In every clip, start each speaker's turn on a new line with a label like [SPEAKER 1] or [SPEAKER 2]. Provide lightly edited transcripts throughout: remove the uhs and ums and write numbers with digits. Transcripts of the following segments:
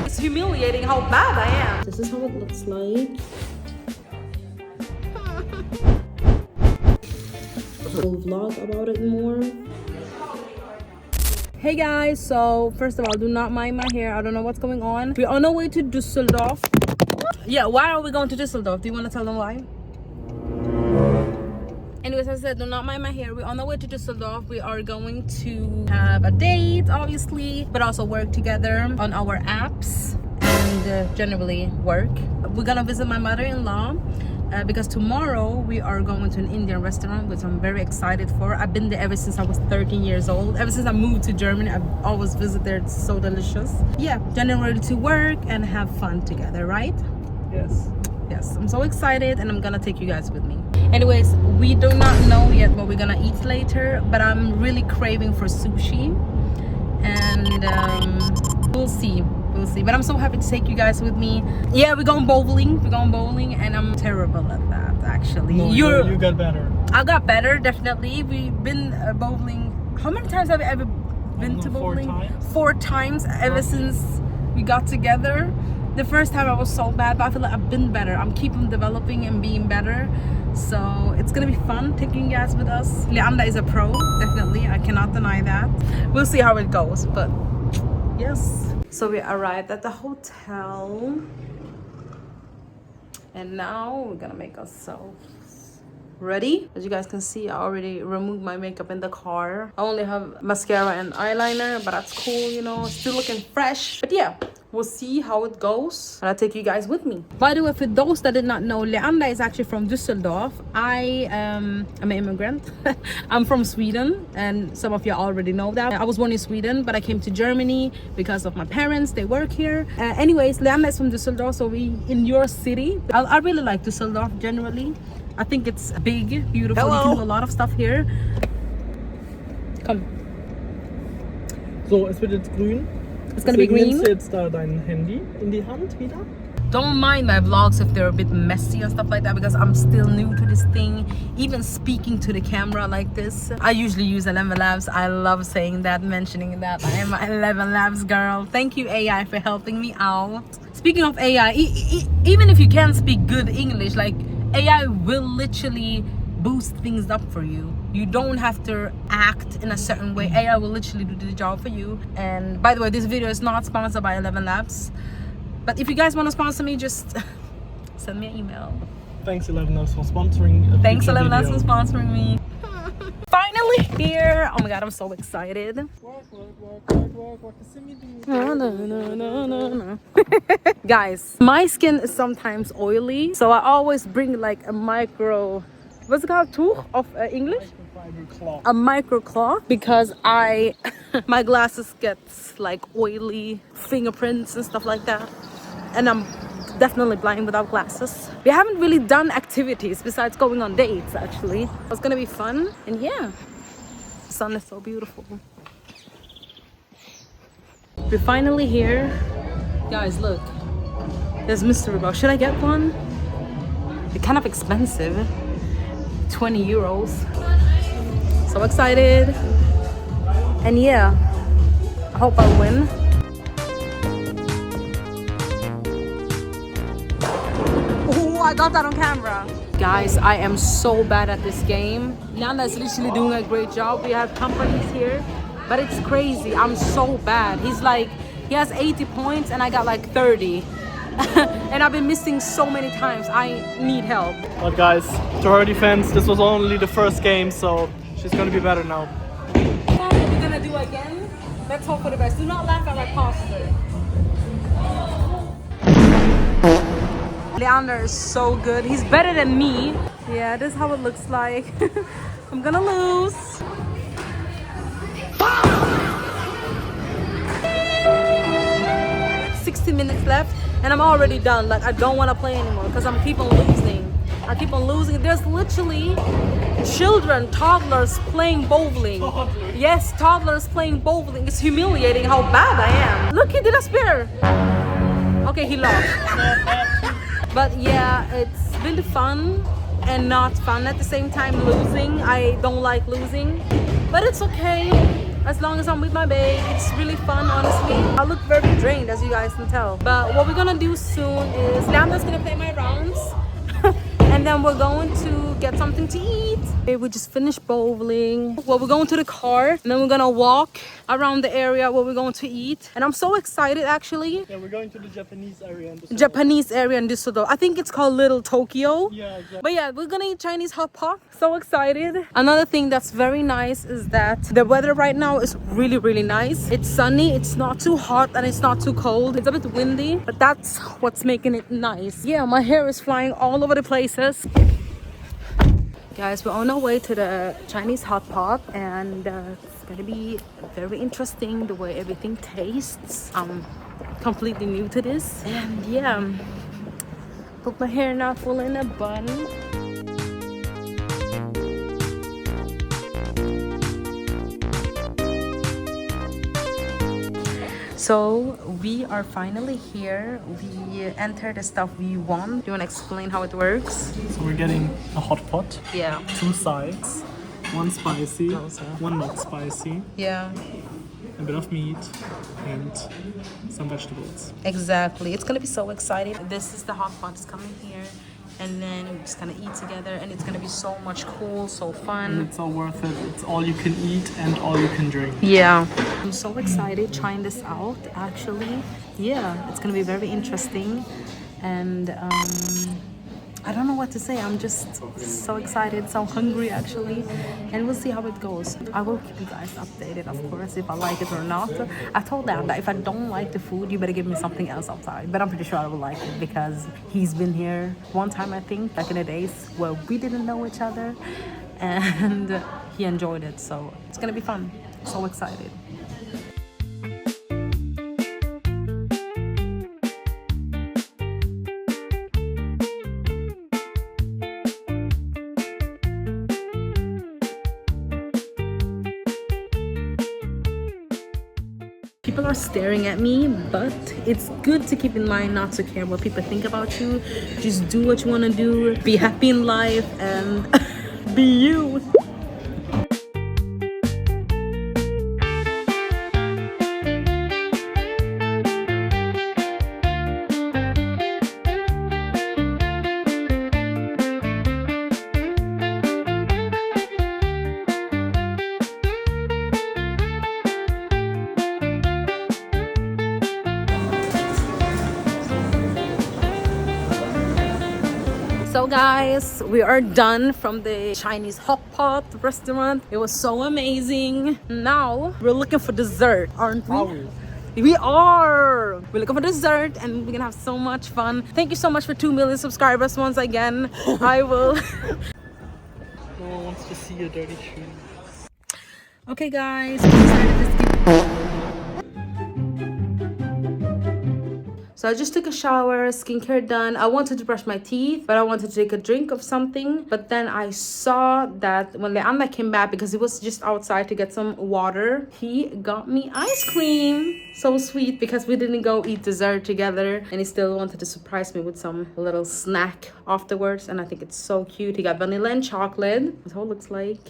[SPEAKER 1] It's humiliating how bad I am. This is how it looks like. We'll vlog about it more. Hey guys, so first of all, do not mind my hair. I don't know what's going on. We're on our way to Dusseldorf. Yeah, why are we going to Dusseldorf? Do you want to tell them why? Anyways, as I said, do not mind my hair. We're on our way to Dusseldorf. We are going to have a date, obviously, but also work together on our apps and generally work. We're gonna visit my mother-in-law because tomorrow we are going to an Indian restaurant, which I'm very excited for. I've been there ever since I was 13 years old. Ever since I moved to Germany, I've always visited there. It's so delicious. Yeah, generally to work and have fun together, right? Yes, I'm so excited and I'm gonna take you guys with me. Anyways, we do not know yet what we're gonna eat later, but I'm really craving for sushi, and we'll see, but I'm so happy to take you guys with me. Yeah, we're going bowling, and I'm terrible at that, actually.
[SPEAKER 2] No, you got better.
[SPEAKER 1] I got better, definitely. We've been bowling. How many times have we ever been to bowling? 4 times ever since we got together. The first time I was so bad, but I feel like I've been better. I'm keeping developing and being better. So it's gonna be fun taking you guys with us. Leanda is a pro, definitely. I cannot deny that. We'll see how it goes, but yes. So we arrived at the hotel. And now we're gonna make ourselves ready. As you guys can see, I already removed my makeup in the car. I only have mascara and eyeliner, but that's cool, you know, still looking fresh. But yeah, we'll see how it goes, and I'll take you guys with me. By the way, for those that did not know, Leanda is actually from Dusseldorf. I'm an immigrant. I'm from Sweden, and some of you already know that. I was born in Sweden, but I came to Germany because of my parents. They work here. Anyways, Leanda is from Dusseldorf, so we in your city. I really like Dusseldorf generally. I think it's big, beautiful. Hello. You can do a lot of stuff here. Come.
[SPEAKER 2] So, es wird jetzt grün.
[SPEAKER 1] It's gonna be green.
[SPEAKER 2] Nimmst du jetzt da dein Handy in die Hand wieder?
[SPEAKER 1] Don't mind my vlogs if they're a bit messy and stuff like that, because I'm still new to this thing. Even speaking to the camera like this, I usually use 11 Labs. I love saying that, mentioning that. I am an 11 Labs girl. Thank you, AI, for helping me out. Speaking of AI, even if you can't speak good English, like AI will literally boost things up for you. You don't have to act in a certain way. AI will literally do the job for you. And by the way, this video is not sponsored by 11 Labs, but if you guys want to sponsor me, just send me an email.
[SPEAKER 2] Thanks 11 Labs for sponsoring.
[SPEAKER 1] Thanks 11 Labs for sponsoring me. Finally here. Oh my god, I'm so excited.
[SPEAKER 2] Work.
[SPEAKER 1] No. Guys, my skin is sometimes oily, so I always bring like a micro, what's it called, tuch of English? A microcloth, because my glasses gets like oily fingerprints and stuff like that, and I'm definitely blind without glasses. We haven't really done activities besides going on dates, actually. It's gonna be fun, and yeah, the sun is so beautiful. We're finally here. Guys, look, there's mystery box. Should I get one? They're kind of expensive, 20 euros. So excited, and yeah, I hope I'll win. Oh, I got that on camera. Guys, I am so bad at this game. Nana is literally doing a great job. We have companies here, but it's crazy. I'm so bad. He has 80 points and I got like 30. And I've been missing so many times. I need help.
[SPEAKER 2] But guys, to her defense, this was only the first game, so she's gonna be better now.
[SPEAKER 1] What we're gonna do again? Let's hope for the best. Do not laugh at my posture. Leander is so good. He's better than me. Yeah, this is how it looks like. I'm gonna lose. 60 minutes left and I'm already done. Like, I don't want to play anymore because I'm keep on losing. There's literally children, toddlers playing bowling. Yes, toddlers playing bowling. It's humiliating how bad I am. Look, he did a spear. Okay, he lost. But yeah, it's really fun and not fun at the same time. Losing, I don't like losing, but it's okay. as long as I'm with my babe. It's really fun, honestly. I look very drained, as you guys can tell. But what we're gonna do soon is Leanna's gonna play my rounds. And then we're going to get something to eat. Okay, we just finished bowling. Well, we're going to the car and then we're gonna walk around the area where we're going to eat. And I'm so excited, actually.
[SPEAKER 2] Yeah, we're going to the Japanese area in Dusseldorf.
[SPEAKER 1] Japanese area in Dusseldorf. I think it's called Little Tokyo.
[SPEAKER 2] Yeah, exactly.
[SPEAKER 1] But yeah, we're gonna eat Chinese hot pot. So excited. Another thing that's very nice is that the weather right now is really, really nice. It's sunny, it's not too hot and it's not too cold. It's a bit windy, but that's what's making it nice. Yeah, my hair is flying all over the places. Guys, we're on our way to the Chinese hot pot and it's gonna be very interesting the way everything tastes. I'm completely new to this and yeah, put my hair now full in a bun. So we are finally here. We entered the stuff we want. Do you want to explain how it works?
[SPEAKER 2] So we're getting a hot pot.
[SPEAKER 1] Yeah.
[SPEAKER 2] 2 sides. 1 spicy, 1 not spicy.
[SPEAKER 1] Yeah.
[SPEAKER 2] A bit of meat and some vegetables.
[SPEAKER 1] Exactly. It's gonna be so exciting. This is the hot pot. It's coming here. And then we're just gonna eat together and it's gonna be so much cool, so fun.
[SPEAKER 2] And it's all worth it. It's all you can eat and all you can drink.
[SPEAKER 1] Yeah. I'm so excited trying this out, actually. Yeah, it's gonna be very interesting. And I don't know what to say. I'm just so excited, so hungry actually. And we'll see how it goes. I will keep you guys updated, of course, if I like it or not. I told them that if I don't like the food, you better give me something else outside. But I'm pretty sure I will like it because he's been here one time, I think, back in the days where we didn't know each other. And he enjoyed it. So it's gonna be fun. So excited. People are staring at me, but it's good to keep in mind not to care what people think about you. Just do what you want to do, be happy in life, and be you. So guys, we are done from the Chinese hot pot restaurant. It was so amazing. Now we're looking for dessert, aren't we? We are. We're looking for dessert and we're gonna have so much fun. Thank you so much for 2 million subscribers once again. I will.
[SPEAKER 2] No one wants to see your dirty shoes.
[SPEAKER 1] Okay guys, so I just took a shower, skincare done. I wanted to brush my teeth, but I wanted to take a drink of something. But then I saw that when Leanna came back, because he was just outside to get some water, he got me ice cream. So sweet, because we didn't go eat dessert together. And he still wanted to surprise me with some little snack afterwards. And I think it's so cute. He got vanilla and chocolate. That's how it looks like.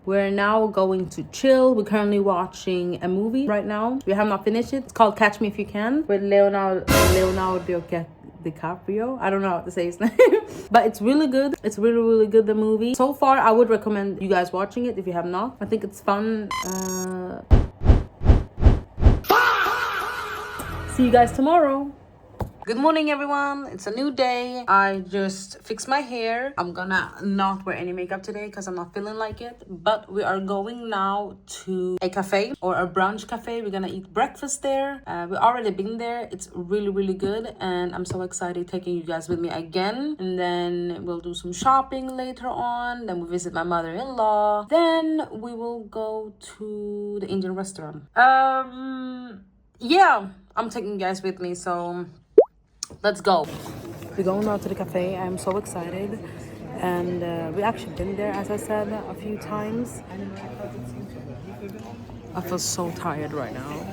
[SPEAKER 1] We're now going to chill. We're currently watching a movie right now. We have not finished it. It's called Catch Me If You Can with Leonardo DiCaprio. I don't know how to say his name. But it's really good. It's really, really good, the movie. So far, I would recommend you guys watching it if you have not. I think it's fun. See you guys tomorrow. Good morning, everyone. It's a new day. I just fixed my hair. I'm gonna not wear any makeup today because I'm not feeling like it. But we are going now to a cafe or a brunch cafe. We're gonna eat breakfast there. We already been there. It's really, really good. And I'm so excited taking you guys with me again. And then we'll do some shopping later on. Then we'll visit my mother-in-law. Then we will go to the Indian restaurant. Yeah, I'm taking you guys with me. So let's go. We're going out to the cafe. I'm so excited. And we actually been there, as I said, a few times. I feel so tired right now.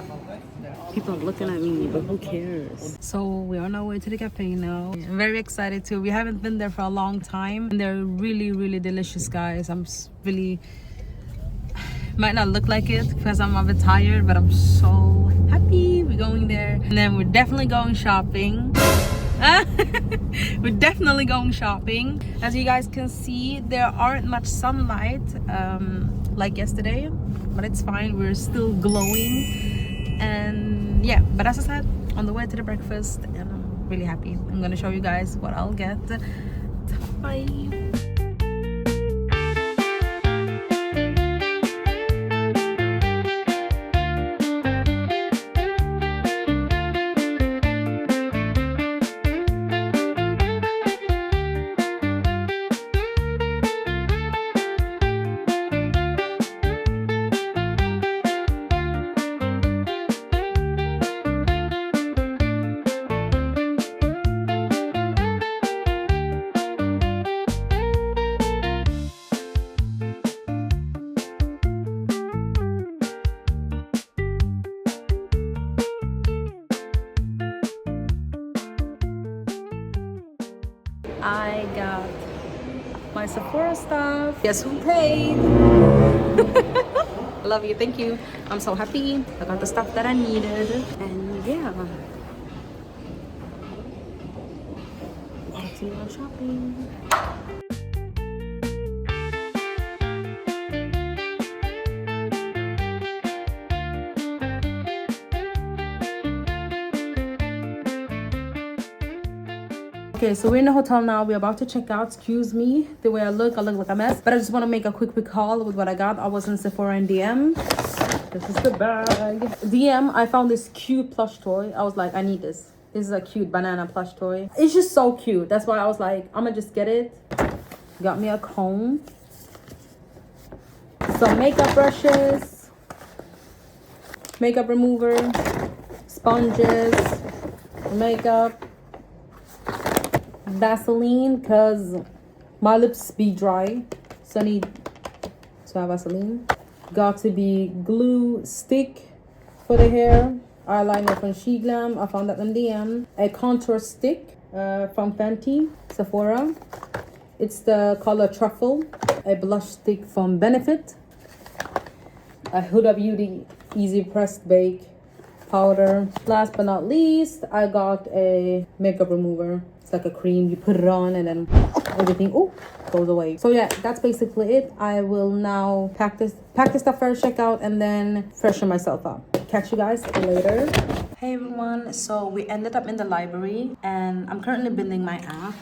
[SPEAKER 1] People are looking at me, but who cares? So we're on our way to the cafe now. I'm very excited too. We haven't been there for a long time. And they're really, really delicious, guys. I'm really Might not look like it because I'm a bit tired, but I'm so happy we're going there. And then we're definitely going shopping. We're definitely going shopping. As you guys can see, there aren't much sunlight like yesterday, but it's fine. We're still glowing. And yeah, but as I said, on the way to the breakfast, and I'm really happy. I'm gonna show you guys what I'll get. Bye. I got my Sephora stuff. Guess who paid? Love you, thank you. I'm so happy. I got the stuff that I needed. And yeah. Continue on shopping. Okay, so we're in the hotel now. We're about to check out. Excuse me, the way I look like a mess. But I just want to make a quick haul with what I got. I was in Sephora and DM. This is the bag. DM, I found this cute plush toy. I was like, I need this. This is a cute banana plush toy. It's just so cute. That's why I was like, I'm gonna just get it. Got me a comb. Some makeup brushes. Makeup remover. Sponges. Makeup. Vaseline, because my lips be dry, so I need to have Vaseline. Got to be glue stick for the hair. Eyeliner from She Glam, I found that in DM. A contour stick from Fenty, Sephora. It's the color Truffle. A blush stick from Benefit. A Huda Beauty Easy Pressed Bake powder. Last but not least, I got a makeup remover. It's like a cream, you put it on and then everything goes away. So yeah, that's basically it. I will now pack this stuff for a checkout and then freshen myself up. Catch you guys later. Hey everyone, so we ended up in the library and I'm currently building my app.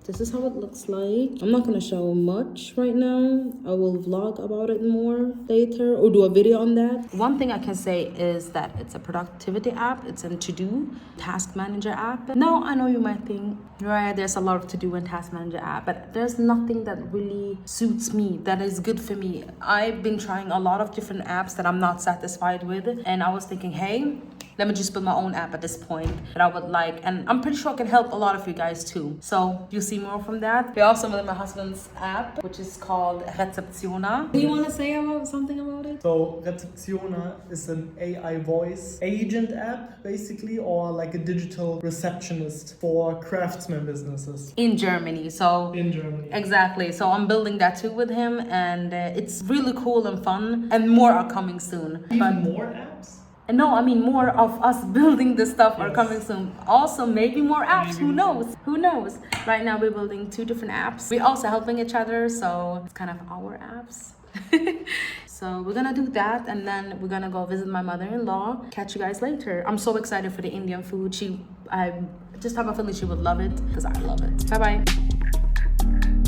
[SPEAKER 1] This is how it looks like. I'm not gonna show much right now. I will vlog about it more later or do a video on that. One thing I can say is that it's a productivity app. It's a to-do task manager app. Now I know you might think, right, there's a lot of to-do and task manager app, but there's nothing that really suits me, that is good for me. I've been trying a lot of different apps that I'm not satisfied with, and I was thinking, hey, let me just build my own app at this point that I would like. And I'm pretty sure I can help a lot of you guys too. So you'll see more from that. We also made my husband's app, which is called Receptiona. Do you want to say something about it?
[SPEAKER 2] So Receptiona is an AI voice agent app, basically, or like a digital receptionist for craftsman businesses.
[SPEAKER 1] In Germany. So
[SPEAKER 2] in Germany.
[SPEAKER 1] Exactly. So I'm building that too with him, and it's really cool and fun. And more are coming soon.
[SPEAKER 2] Even more apps?
[SPEAKER 1] No, I mean more of us building this stuff are coming soon. Also, maybe more apps. Who knows? Who knows? Right now we're building 2 different apps. We're also helping each other, so it's kind of our apps. So we're gonna do that, and then we're gonna go visit my mother-in-law. Catch you guys later. I'm so excited for the Indian food. I just have a feeling she would love it because I love it. Bye bye.